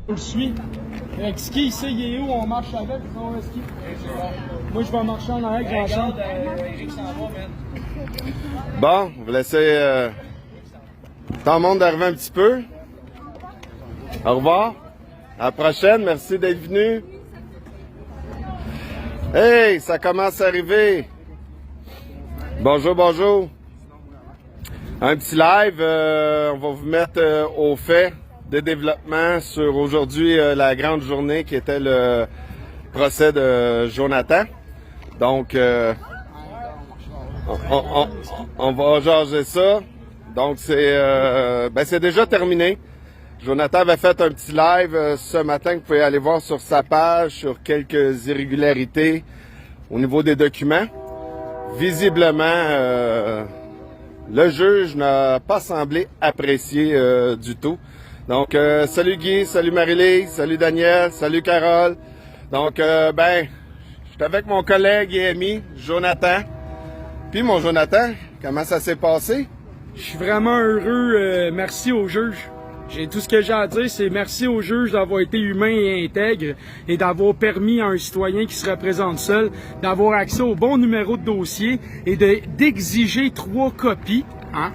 Je suis. Avec ski, ici, il est où? On marche avec, on va ski. Moi, je vais marcher en arrière, je vais ensemble. Bon, on va laisser tout le monde d'arriver un petit peu. Au revoir. À la prochaine. Merci d'être venu. Hey, ça commence à arriver. Bonjour, bonjour. Un petit live. On va vous mettre au fait de développement sur aujourd'hui la grande journée qui était le procès de Jonathan. Donc, on va jaser ça. Donc, c'est déjà terminé. Jonathan avait fait un petit live ce matin que vous pouvez aller voir sur sa page sur quelques irrégularités au niveau des documents. Visiblement, le juge n'a pas semblé apprécier du tout. Donc, salut Guy, salut Marie-Lise, salut Daniel, salut Carole. Donc, je suis avec mon collègue et ami, Jonathan. Puis, mon Jonathan, comment ça s'est passé? Je suis vraiment heureux. Merci au juge. Tout ce que j'ai à dire, c'est merci au juge d'avoir été humain et intègre et d'avoir permis à un citoyen qui se représente seul d'avoir accès au bon numéro de dossier et d'exiger 3 copies. Hein?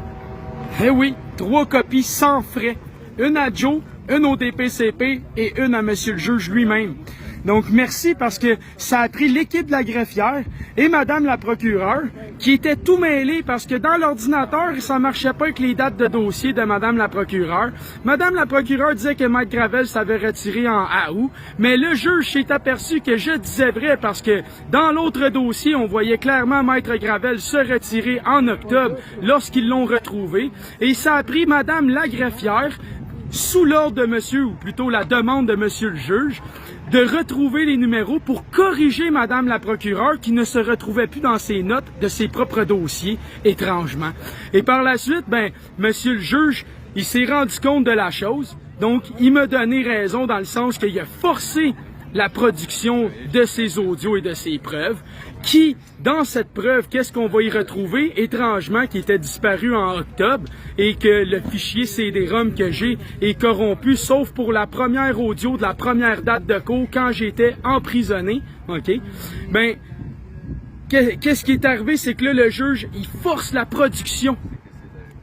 Eh oui, 3 copies sans frais. Une à Joe, une au DPCP et une à monsieur le juge lui-même. Donc, merci parce que ça a pris l'équipe de la greffière et madame la procureure qui était tout mêlée parce que dans l'ordinateur, ça marchait pas avec les dates de dossier de madame la procureure. Madame la procureure disait que Maître Gravel s'avait retiré en août, mais le juge s'est aperçu que je disais vrai parce que dans l'autre dossier, on voyait clairement Maître Gravel se retirer en octobre lorsqu'ils l'ont retrouvé. Et ça a pris madame la greffière sous l'ordre de monsieur, ou plutôt la demande de monsieur le juge, de retrouver les numéros pour corriger madame la procureure qui ne se retrouvait plus dans ses notes de ses propres dossiers, étrangement. Et par la suite, monsieur le juge, il s'est rendu compte de la chose, donc il m'a donné raison dans le sens qu'il a forcé la production de ces audios et de ces preuves, qui, dans cette preuve, qu'est-ce qu'on va y retrouver? Étrangement, qui était disparu en octobre et que le fichier CD-ROM que j'ai est corrompu, sauf pour la première audio de la première date de cours quand j'étais emprisonné, OK? Qu'est-ce qui est arrivé? C'est que là, le juge, il force la production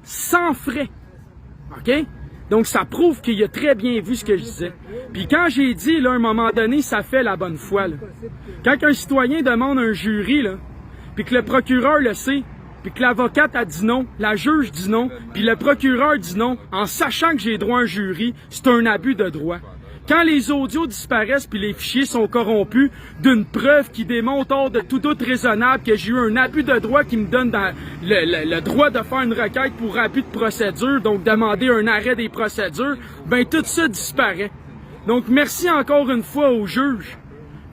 sans frais, OK? Donc, ça prouve qu'il a très bien vu ce que je disais. Puis quand j'ai dit, là, à un moment donné, ça fait la bonne foi, là. Quand un citoyen demande un jury, là, puis que le procureur le sait, puis que l'avocate a dit non, la juge dit non, puis le procureur dit non, en sachant que j'ai droit à un jury, c'est un abus de droit. Quand les audios disparaissent puis les fichiers sont corrompus d'une preuve qui démontre hors de tout doute raisonnable que j'ai eu un abus de droit qui me donne le droit de faire une requête pour abus de procédure, donc demander un arrêt des procédures, tout ça disparaît. Donc merci encore une fois au juge.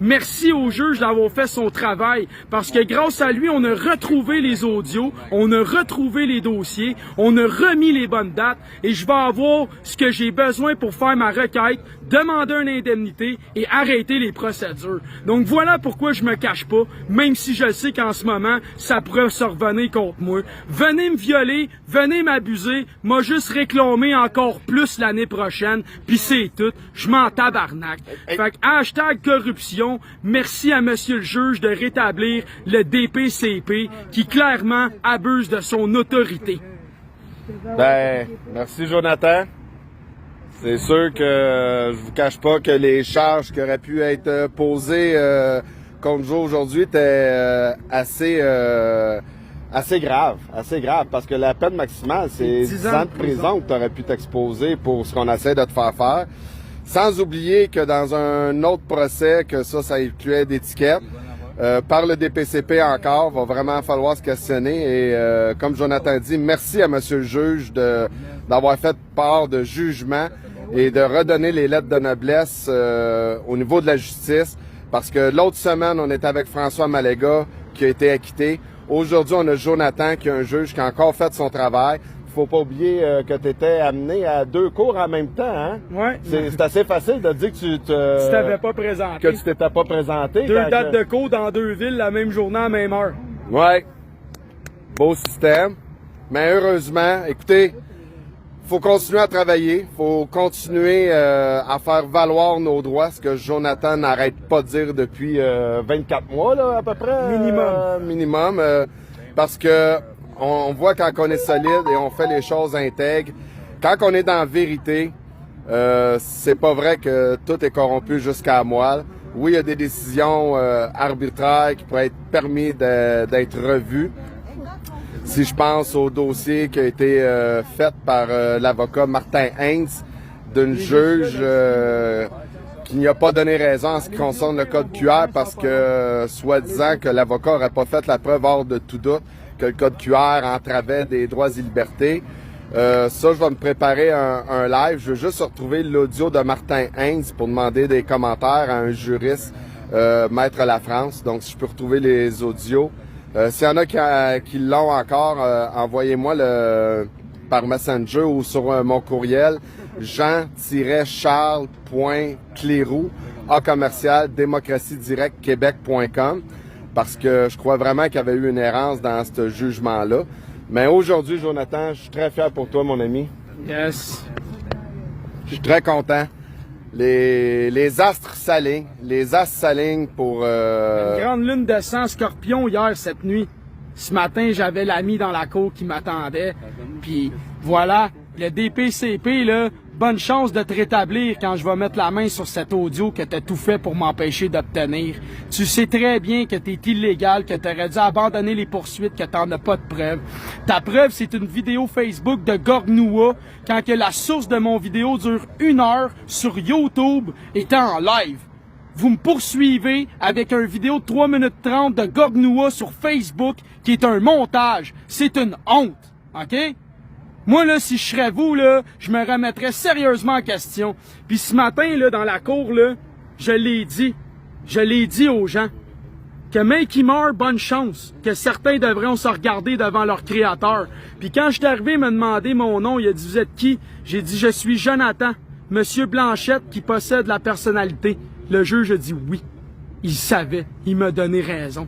Merci au juge d'avoir fait son travail, parce que grâce à lui, on a retrouvé les audios, on a retrouvé les dossiers, on a remis les bonnes dates, et je vais avoir ce que j'ai besoin pour faire ma requête, demander une indemnité et arrêter les procédures. Donc voilà pourquoi je me cache pas, même si je sais qu'en ce moment, ça pourrait se revenir contre moi. Venez me violer, venez m'abuser, m'a juste réclamé encore plus l'année prochaine, puis c'est tout, je m'en tabarnak. Fait que hashtag corruption. Merci à monsieur le juge de rétablir le DPCP qui clairement abuse de son autorité. Merci Jonathan. C'est sûr que je vous cache pas que les charges qui auraient pu être posées contre Joe aujourd'hui étaient assez graves, parce que la peine maximale, c'est 10 ans de prison que tu aurais pu t'exposer pour ce qu'on essaie de te faire faire. Sans oublier que dans un autre procès, que ça incluait d'étiquettes, par le DPCP encore, va vraiment falloir se questionner. Et comme Jonathan dit, merci à monsieur le juge d'avoir fait part de jugement et de redonner les lettres de noblesse au niveau de la justice. Parce que l'autre semaine, on était avec François Maléga qui a été acquitté. Aujourd'hui, on a Jonathan qui est un juge qui a encore fait son travail. Faut pas oublier que tu étais amené à 2 cours en même temps, hein? Ouais. C'est assez facile de dire que tu t'avais pas présenté. Que tu t'étais pas présenté. 2 dates de cours dans 2 villes la même journée à la même heure. Ouais. Beau système. Mais heureusement, écoutez, faut continuer à travailler, faut continuer à faire valoir nos droits, ce que Jonathan n'arrête pas de dire depuis 24 mois là, à peu près. Minimum. Parce que on voit quand on est solide et on fait les choses intègres, quand on est dans la vérité, c'est pas vrai que tout est corrompu jusqu'à la moelle. Oui, il y a des décisions arbitraires qui pourraient être permis d'être revues. Si je pense au dossier qui a été fait par l'avocat Martin Heinz d'une juge qui n'y a pas donné raison en ce qui concerne le code QR parce que, soi-disant, que l'avocat n'aurait pas fait la preuve hors de tout doute que le code QR entravait des droits et libertés. Ça, je vais me préparer un live. Je veux juste retrouver l'audio de Martin Heinz pour demander des commentaires à un juriste, Maître Lafrance. Donc, si je peux retrouver les audios. S'il y en a qui l'ont encore, envoyez-moi par Messenger ou sur mon courriel jean-charles.clérou @démocratiedirectquebec.com parce que je crois vraiment qu'il y avait eu une errance dans ce jugement-là. Mais aujourd'hui, Jonathan, je suis très fier pour toi, mon ami. Yes. Je suis très content. Les astres s'alignent. Les astres s'alignent pour... Une grande lune de sang Scorpion hier, cette nuit. Ce matin, j'avais l'ami dans la cour qui m'attendait. Puis voilà, le DPCP, là, bonne chance de te rétablir quand je vais mettre la main sur cet audio que t'as tout fait pour m'empêcher d'obtenir. Tu sais très bien que t'es illégal, que t'aurais dû abandonner les poursuites, que t'en as pas de preuve. Ta preuve, c'est une vidéo Facebook de Gorgnoua quand que la source de mon vidéo dure 1 heure sur YouTube était en live. Vous me poursuivez avec une vidéo de 3 minutes 30 de Gorgnoua sur Facebook qui est un montage. C'est une honte, OK? Moi, là, si je serais vous, là, je me remettrais sérieusement en question. Puis ce matin, là, dans la cour, là, je l'ai dit aux gens, que même qui meurt, bonne chance, que certains devront se regarder devant leur créateur. Puis quand je suis arrivé me demander mon nom, il a dit, vous êtes qui? J'ai dit, je suis Jonathan, Monsieur Blanchette qui possède la personnalité. Le juge a dit oui. Il savait, il m'a donné raison.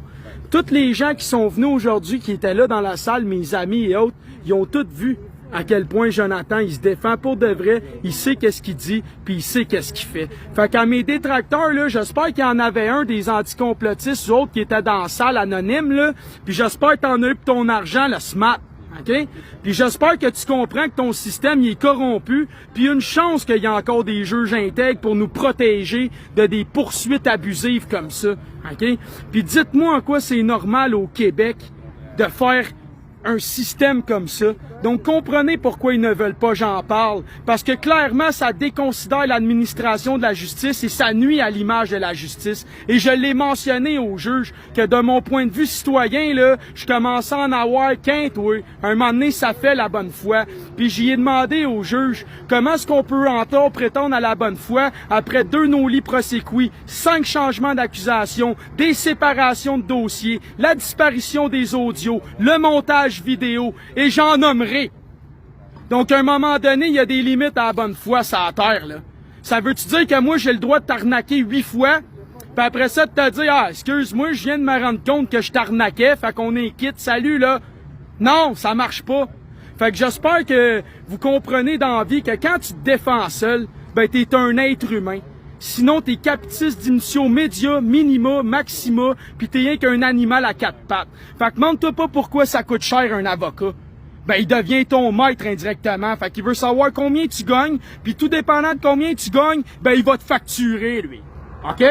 Tous les gens qui sont venus aujourd'hui, qui étaient là dans la salle, mes amis et autres, ils ont tous vu à quel point Jonathan, il se défend pour de vrai, il sait qu'est-ce qu'il dit, puis il sait qu'est-ce qu'il fait. Fait qu'à mes détracteurs, là, j'espère qu'il y en avait un des anticomplotistes ou autres qui étaient dans la salle anonyme, là, puis j'espère que t'en as eu pour ton argent, le SMAT. OK? Puis j'espère que tu comprends que ton système il est corrompu, puis une chance qu'il y ait encore des juges intègres pour nous protéger de des poursuites abusives comme ça. OK? Puis dites-moi en quoi c'est normal au Québec de faire un système comme ça. Donc, comprenez pourquoi ils ne veulent pas j'en parle. Parce que clairement, ça déconsidère l'administration de la justice et ça nuit à l'image de la justice. Et je l'ai mentionné au juge que de mon point de vue citoyen, là, je commençais à en avoir quinte, oui. Un moment donné, ça fait la bonne foi. Puis j'y ai demandé au juge comment est-ce qu'on peut encore prétendre à la bonne foi après 2 non-lits proséquis, 5 changements d'accusation, des séparations de dossiers, la disparition des audios, le montage vidéo, et j'en nommerai. Donc, à un moment donné, il y a des limites à la bonne foi sur la terre, là. Ça veut-tu dire que moi, j'ai le droit de t'arnaquer 8 fois, puis après ça, de te dire, ah, excuse-moi, je viens de me rendre compte que je t'arnaquais, fait qu'on est quitte, salut, là. Non, ça marche pas. Fait que j'espère que vous comprenez dans la vie que quand tu te défends seul, ben, t'es un être humain. Sinon, t'es capitis d'initio média, minima, maxima, pis t'es rien qu'un animal à 4 pattes. Fait que demande-toi pas pourquoi ça coûte cher un avocat. Ben, il devient ton maître indirectement. Fait qu'il veut savoir combien tu gagnes, puis tout dépendant de combien tu gagnes, ben, il va te facturer, lui. OK?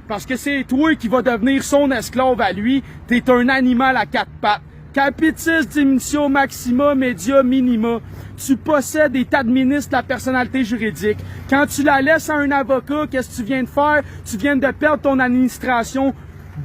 Parce que c'est toi qui vas devenir son esclave à lui. T'es un animal à 4 pattes. Capitis diminutio maxima, media, minima. Tu possèdes et t'administres la personnalité juridique. Quand tu la laisses à un avocat, qu'est-ce que tu viens de faire? Tu viens de perdre ton administration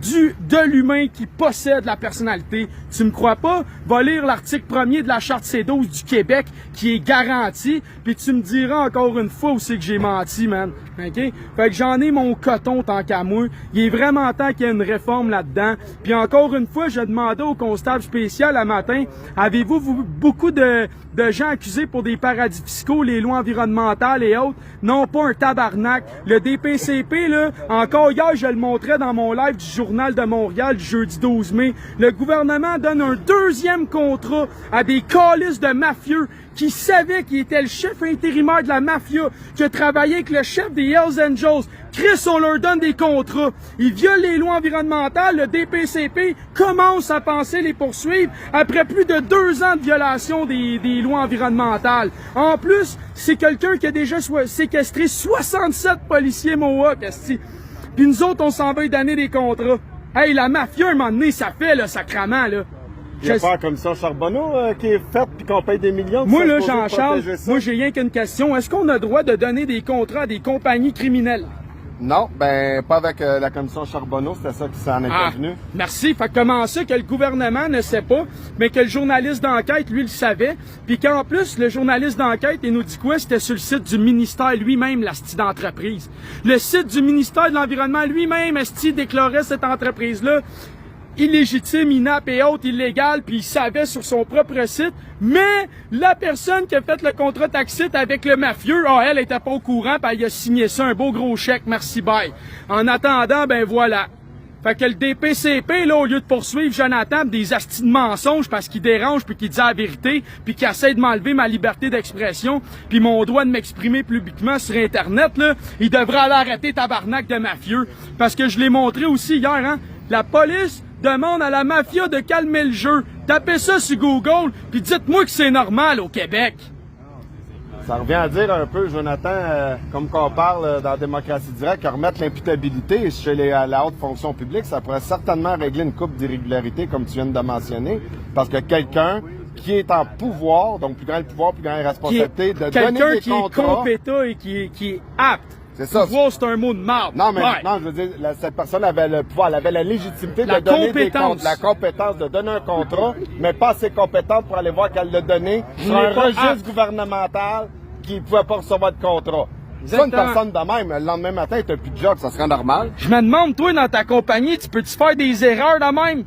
de l'humain qui possède la personnalité. Tu me crois pas? Va lire l'article 1er de la Charte C12 du Québec qui est garanti, puis tu me diras encore une fois où c'est que j'ai menti, man. OK? Fait que j'en ai mon coton tant qu'à moi. Il est vraiment temps qu'il y ait une réforme là-dedans. Puis encore une fois, je demandais au constable spécial à matin, avez-vous beaucoup de gens accusés pour des paradis fiscaux, les lois environnementales et autres? Non, pas un tabarnak. Le DPCP, là, encore hier, je le montrais dans mon live du journal Journal de Montréal du jeudi 12 mai, le gouvernement donne un deuxième contrat à des calices de mafieux qui savaient qu'il était le chef intérimaire de la mafia, qui a travaillé avec le chef des Hells Angels. Chris, on leur donne des contrats. Ils violent les lois environnementales. Le DPCP commence à penser les poursuivre après plus de 2 ans de violation des lois environnementales. En plus, c'est quelqu'un qui a déjà séquestré 67 policiers Mohawks, esti. Puis nous autres, on s'en va y donner des contrats. Hey, la mafia, un moment donné, ça fait, là, sacrament, là. Il y a pas la commission Charbonneau qui est faite puis qu'on paye des millions. Moi, là, Jean-Charles, moi, j'ai rien qu'une question. Est-ce qu'on a le droit de donner des contrats à des compagnies criminelles? Non, ben pas avec la commission Charbonneau, c'était ça qui s'en est venu. Merci. Fait que comment ça que le gouvernement ne sait pas, mais que le journaliste d'enquête, lui, le savait, puis qu'en plus, le journaliste d'enquête, il nous dit quoi? C'était sur le site du ministère lui-même, la style d'entreprise. Le site du ministère de l'Environnement lui-même, style déclarait cette entreprise-là illégitime, inapte et haute, illégale, puis il savait sur son propre site, mais la personne qui a fait le contrat taxite avec le mafieux, elle était pas au courant, puis elle a signé ça, un beau gros chèque, merci bye. En attendant, ben voilà. Fait que le DPCP, là, au lieu de poursuivre Jonathan des astis de mensonges parce qu'il dérange puis qu'il dit la vérité puis qu'il essaie de m'enlever ma liberté d'expression puis mon droit de m'exprimer publiquement sur Internet, là, il devrait aller arrêter tabarnak de mafieux. Parce que je l'ai montré aussi hier, hein. La police demande à la mafia de calmer le jeu. Tapez ça sur Google puis dites-moi que c'est normal au Québec. Ça revient à dire un peu, Jonathan, comme qu'on parle dans la démocratie directe, que remettre l'imputabilité chez la haute fonction publique, ça pourrait certainement régler une couple d'irrégularités, comme tu viens de mentionner, parce que quelqu'un qui est en pouvoir, donc plus grand le pouvoir, plus grand la responsabilité, de donner des contrats... Quelqu'un qui est compétent et qui est apte. C'est ça. Pouvoir, c'est un mot de marde. Non, mais non, je veux dire, cette personne avait le pouvoir, elle avait la légitimité de donner des comptes, la compétence de donner un contrat, mais pas assez compétente pour aller voir qu'elle l'a donné sur un registre gouvernemental qui ne pouvait pas recevoir de contrat. C'est une personne de même, le lendemain matin, tu n'as plus de job, ça serait normal. Je me demande, toi, dans ta compagnie, tu peux-tu faire des erreurs de même?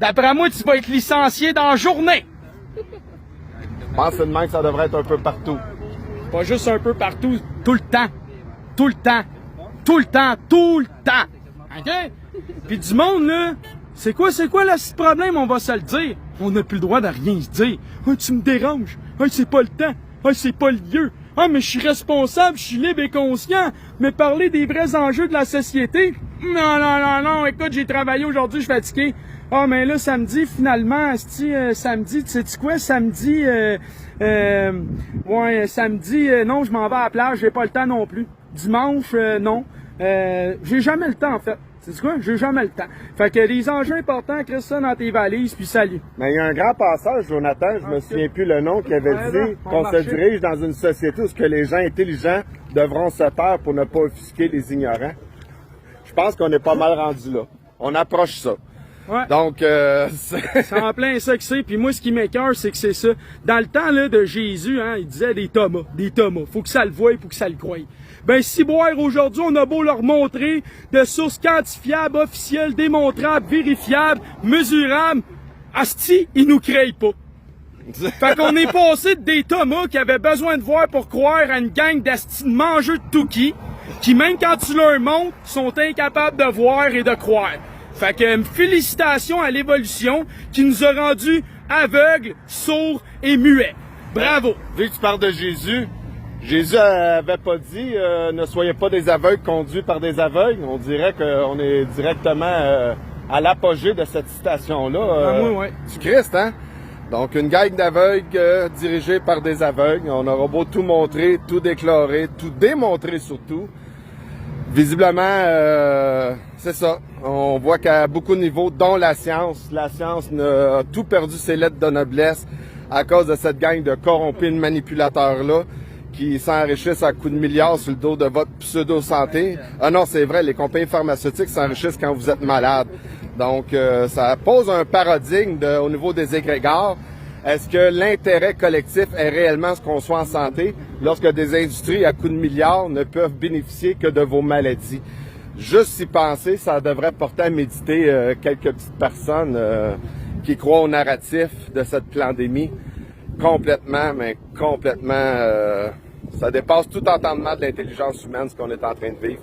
D'après moi, tu vas être licencié dans la journée. Je pense que de même que ça devrait être un peu partout. Pas juste un peu partout, tout le temps. Tout le temps. Tout le temps. Tout le temps. OK? Puis du monde, là, c'est quoi là, ce problème? On va se le dire. On n'a plus le droit de rien se dire. Ah, tu me déranges. Ah, c'est pas le temps. Ah, c'est pas le lieu. Ah, mais je suis responsable, je suis libre et conscient. Mais parler des vrais enjeux de la société? Non. Écoute, j'ai travaillé aujourd'hui, je suis fatigué. Ah, mais là, samedi, finalement, samedi, tu sais quoi? Samedi, samedi, non, je m'en vais à la plage, j'ai pas le temps non plus. Dimanche, non. J'ai jamais le temps, en fait. C'est quoi? J'ai jamais le temps. Fait que les enjeux importants, crée ça dans tes valises, puis salut. Mais il y a un grand passage, Jonathan, je me souviens plus le nom, qui avait dit qu'on se dirige dans une société où ce que les gens intelligents devront se taire pour ne pas offusquer les ignorants. Je pense qu'on est pas mal rendu là. On approche ça. Ouais. Donc, c'est en plein ça que c'est. Puis moi, ce qui m'écoeure, c'est que c'est ça. Dans le temps là, de Jésus, hein, il disait des Thomas. Faut que ça le voie, faut que ça le croie. Ben, si boire aujourd'hui, on a beau leur montrer de sources quantifiables, officielles, démontrables, vérifiables, mesurables, asti, ils nous créent pas. Fait qu'on est passé des Thomas qui avaient besoin de voir pour croire à une gang d'asti de mangeux de Touki, qui même quand tu leur montres, sont incapables de voir et de croire. Fait que félicitations à l'évolution qui nous a rendus aveugles, sourds et muets. Bravo! Vu que tu parles de Jésus avait pas dit ne soyez pas des aveugles conduits par des aveugles. On dirait qu'on est directement à l'apogée de cette citation-là du Christ, hein? Donc une gang d'aveugles dirigée par des aveugles. On aura beau tout montrer, tout déclarer, tout démontrer surtout. Visiblement, c'est ça. On voit qu'à beaucoup de niveaux, dont la science a tout perdu ses lettres de noblesse à cause de cette gang de corrompus, de manipulateurs-là qui s'enrichissent à coups de milliards sur le dos de votre pseudo-santé. Ah non, c'est vrai, les compagnies pharmaceutiques s'enrichissent quand vous êtes malade. Donc, ça pose un paradigme au niveau des égrégores. Est-ce que l'intérêt collectif est réellement ce qu'on soit en santé lorsque des industries à coups de milliards ne peuvent bénéficier que de vos maladies? Juste y penser, ça devrait porter à méditer quelques petites personnes qui croient au narratif de cette pandémie. Complètement, ça dépasse tout entendement de l'intelligence humaine, ce qu'on est en train de vivre.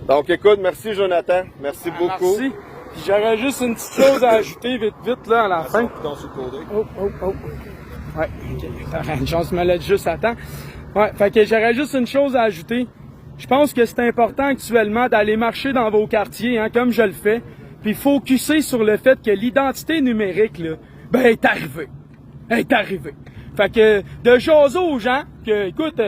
Donc, écoute, merci Jonathan, merci beaucoup. Merci. Puis j'aurais juste une petite chose à ajouter vite là à la fin. Oh. Ouais, ok. T'aurais une chance de me l'être juste à temps. Ouais, fait que j'aurais juste une chose à ajouter. Je pense que c'est important actuellement d'aller marcher dans vos quartiers, hein, comme je le fais, puis focusser sur le fait que l'identité numérique, là, ben, est arrivée. Elle est arrivée. Fait que de jaser aux gens que, écoute,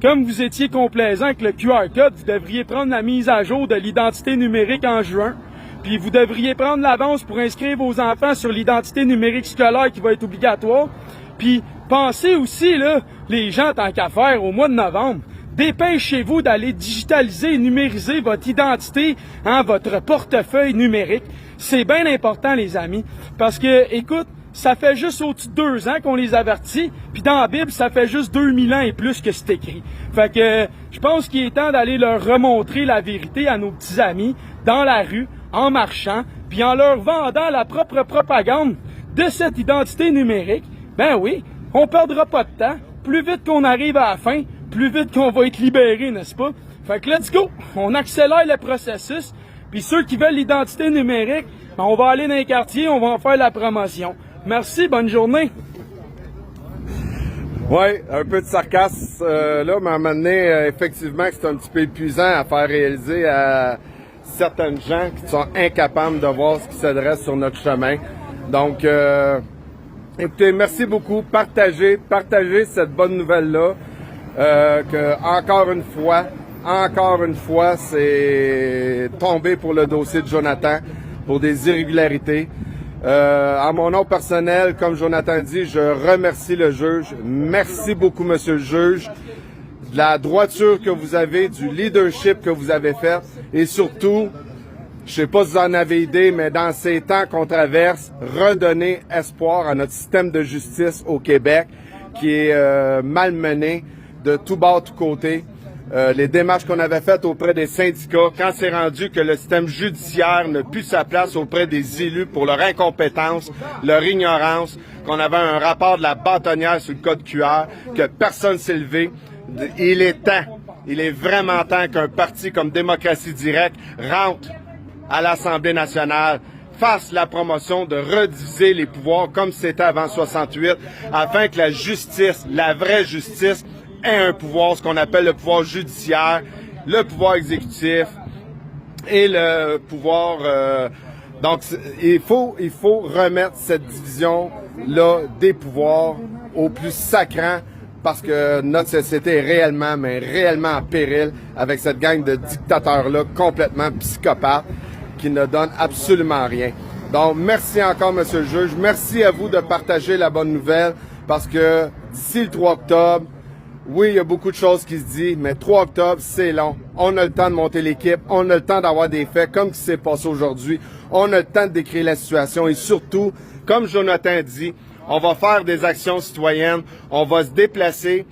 comme vous étiez complaisant avec le QR code, vous devriez prendre la mise à jour de l'identité numérique en juin. Puis vous devriez prendre l'avance pour inscrire vos enfants sur l'identité numérique scolaire qui va être obligatoire. Puis pensez aussi, là, les gens, tant qu'à faire, au mois de novembre, dépêchez-vous d'aller digitaliser et numériser votre identité, hein, votre portefeuille numérique. C'est bien important, les amis, parce que, écoute, ça fait juste au-dessus de 2 ans qu'on les avertit, puis dans la Bible, ça fait juste 2000 ans et plus que c'est écrit. Fait que je pense qu'il est temps d'aller leur remontrer la vérité à nos petits amis, dans la rue, en marchant, puis en leur vendant la propre propagande de cette identité numérique. Ben oui, on perdra pas de temps. Plus vite qu'on arrive à la fin, plus vite qu'on va être libéré, n'est-ce pas? Fait que let's go! On accélère le processus, puis ceux qui veulent l'identité numérique, ben on va aller dans les quartiers, on va en faire la promotion. Merci, bonne journée. Oui, un peu de sarcasme là, mais à un moment donné, effectivement, c'est un petit peu épuisant à faire réaliser à certaines gens qui sont incapables de voir ce qui se dresse sur notre chemin. Donc, écoutez, merci beaucoup. Partagez cette bonne nouvelle-là. Que encore une fois, c'est tombé pour le dossier de Jonathan pour des irrégularités. À mon nom personnel, comme Jonathan dit, je remercie le juge. Merci beaucoup, monsieur le juge, de la droiture que vous avez, du leadership que vous avez fait et surtout, je sais pas si vous en avez idée, mais dans ces temps qu'on traverse, redonner espoir à notre système de justice au Québec qui est malmené de tout bord, tout côté. Les démarches qu'on avait faites auprès des syndicats, quand c'est rendu que le système judiciaire n'a plus sa place auprès des élus pour leur incompétence, leur ignorance, qu'on avait un rapport de la bâtonnière sur le code QR, que personne s'est levé. Il est vraiment temps qu'un parti comme Démocratie Directe rentre à l'Assemblée nationale, fasse la promotion de rediviser les pouvoirs comme c'était avant 68, afin que la justice, la vraie justice, ait un pouvoir, ce qu'on appelle le pouvoir judiciaire, le pouvoir exécutif et le pouvoir... donc, il faut remettre cette division-là des pouvoirs au plus sacrant parce que notre société est réellement, mais réellement en péril avec cette gang de dictateurs-là complètement psychopathes qui ne donnent absolument rien. Donc, merci encore, monsieur le juge. Merci à vous de partager la bonne nouvelle parce que d'ici le 3 octobre, oui, il y a beaucoup de choses qui se disent, mais 3 octobre, c'est long. On a le temps de monter l'équipe, on a le temps d'avoir des faits comme ce qui s'est passé aujourd'hui. On a le temps de décrire la situation et surtout, comme Jonathan dit, on va faire des actions citoyennes, on va se déplacer.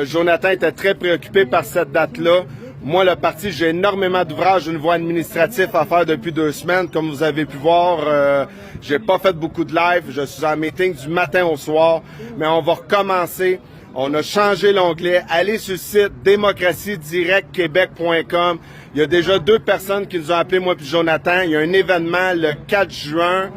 Jonathan était très préoccupé par cette date-là. Moi, le parti, j'ai énormément d'ouvrages, une voie administrative à faire depuis 2 semaines. Comme vous avez pu voir, j'ai pas fait beaucoup de live. Je suis en meeting du matin au soir, mais on va recommencer. On a changé l'onglet. Allez sur le site démocratiedirectquebec.com. Il y a déjà 2 personnes qui nous ont appelé, moi puis Jonathan. Il y a un événement le 4 juin,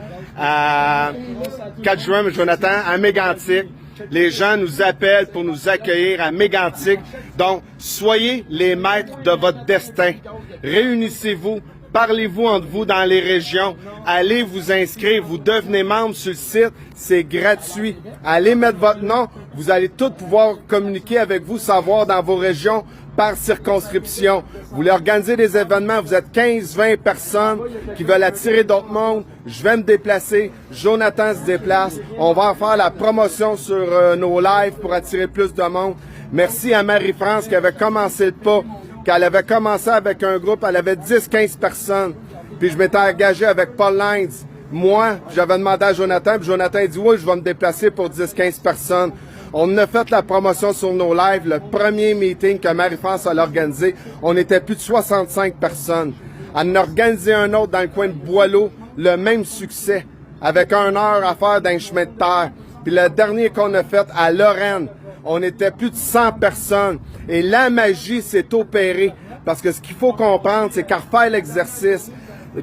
Jonathan, à Mégantic. Les gens nous appellent pour nous accueillir à Mégantic. Donc, soyez les maîtres de votre destin. Réunissez-vous. Parlez-vous entre vous dans les régions. Allez vous inscrire. Vous devenez membre sur le site. C'est gratuit. Allez mettre votre nom. Vous allez tous pouvoir communiquer avec vous, savoir dans vos régions par circonscription. Vous voulez organiser des événements. Vous êtes 15-20 personnes qui veulent attirer d'autres mondes. Je vais me déplacer. Jonathan se déplace. On va en faire la promotion sur nos lives pour attirer plus de monde. Merci à Marie-France qui avait commencé le pas. Qu'elle avait commencé avec un groupe, elle avait 10-15 personnes. Puis je m'étais engagé avec Paul Lines. Moi, j'avais demandé à Jonathan, puis Jonathan a dit « Oui, je vais me déplacer pour 10-15 personnes. » On a fait la promotion sur nos lives. Le premier meeting que Marie-France a organisé, on était plus de 65 personnes. Elle en a organisé un autre dans le coin de Boileau, le même succès, avec 1 heure à faire d'un chemin de terre. Puis le dernier qu'on a fait à Lorraine, on était plus de 100 personnes. Et la magie s'est opérée. Parce que ce qu'il faut comprendre, c'est qu'à refaire l'exercice,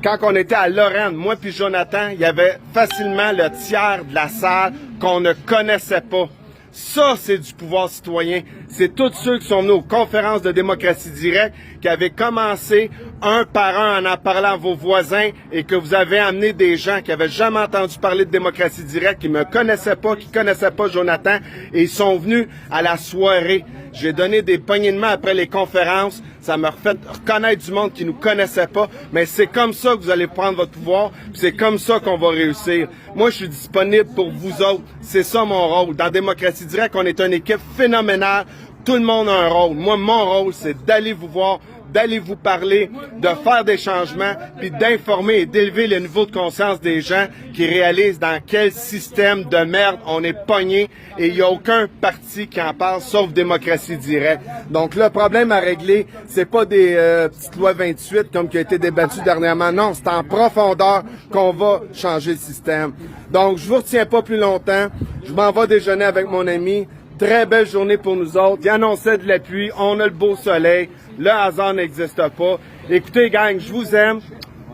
quand on était à Lorraine, moi puis Jonathan, il y avait facilement le tiers de la salle qu'on ne connaissait pas. Ça, c'est du pouvoir citoyen. C'est tous ceux qui sont venus aux conférences de démocratie directe, qui avaient commencé un par un en parlant à vos voisins et que vous avez amené des gens qui avaient jamais entendu parler de démocratie directe, qui me connaissaient pas, qui connaissaient pas Jonathan, et ils sont venus à la soirée. J'ai donné des poignées de main après les conférences. Ça m'a fait reconnaître du monde qui nous connaissait pas. Mais c'est comme ça que vous allez prendre votre pouvoir. C'est comme ça qu'on va réussir. Moi, je suis disponible pour vous autres. C'est ça mon rôle. Dans Démocratie Directe, on est une équipe phénoménale. Tout le monde a un rôle. Moi, mon rôle, c'est d'aller vous voir, d'aller vous parler, de faire des changements, puis d'informer et d'élever le niveau de conscience des gens qui réalisent dans quel système de merde on est pogné, et il n'y a aucun parti qui en parle sauf Démocratie Directe. Donc le problème à régler, c'est pas des petites lois 28 comme qui a été débattu dernièrement. Non, c'est en profondeur qu'on va changer le système. Donc je vous retiens pas plus longtemps. Je m'en vais déjeuner avec mon ami. Très belle journée pour nous autres. Il annonçait de la pluie, on a le beau soleil, le hasard n'existe pas. Écoutez, gang, je vous aime.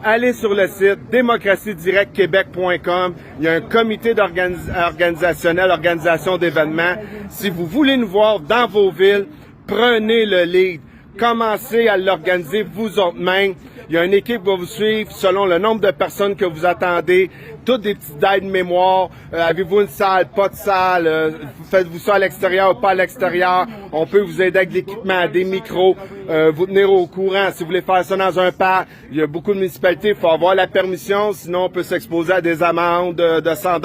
Allez sur le site démocratiedirectquebec.com. Il y a un comité organisation d'événements. Si vous voulez nous voir dans vos villes, prenez le lead. Commencez à l'organiser vous autres mêmes. Il y a une équipe qui va vous suivre selon le nombre de personnes que vous attendez. Toutes des petites aides mémoire. Avez-vous une salle, pas de salle? Faites-vous ça à l'extérieur ou pas à l'extérieur? On peut vous aider avec l'équipement, des micros, vous tenir au courant. Si vous voulez faire ça dans un parc, il y a beaucoup de municipalités, il faut avoir la permission, sinon on peut s'exposer à des amendes de 100 $.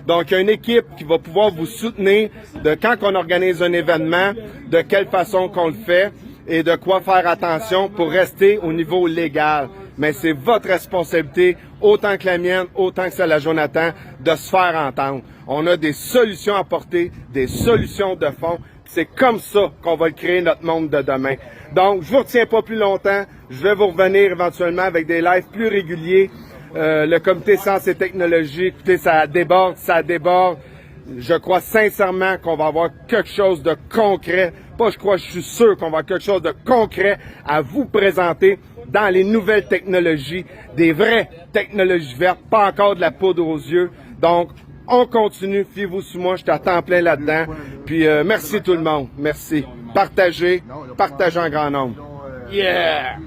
Donc, il y a une équipe qui va pouvoir vous soutenir de quand on organise un événement, de quelle façon qu'on le fait, et de quoi faire attention pour rester au niveau légal. Mais c'est votre responsabilité, autant que la mienne, autant que celle de Jonathan, de se faire entendre. On a des solutions à apporter, des solutions de fond. C'est comme ça qu'on va créer notre monde de demain. Donc, je vous retiens pas plus longtemps. Je vais vous revenir éventuellement avec des lives plus réguliers. Le comité Sciences et Technologies, écoutez, ça déborde. Je crois sincèrement qu'on va avoir quelque chose de concret. Je suis sûr qu'on va avoir quelque chose de concret à vous présenter dans les nouvelles technologies, des vraies technologies vertes, pas encore de la poudre aux yeux. Donc, on continue, fiez-vous sur moi, je t'attends plein là-dedans. Puis, merci tout le monde, merci. Partagez en grand nombre. Yeah!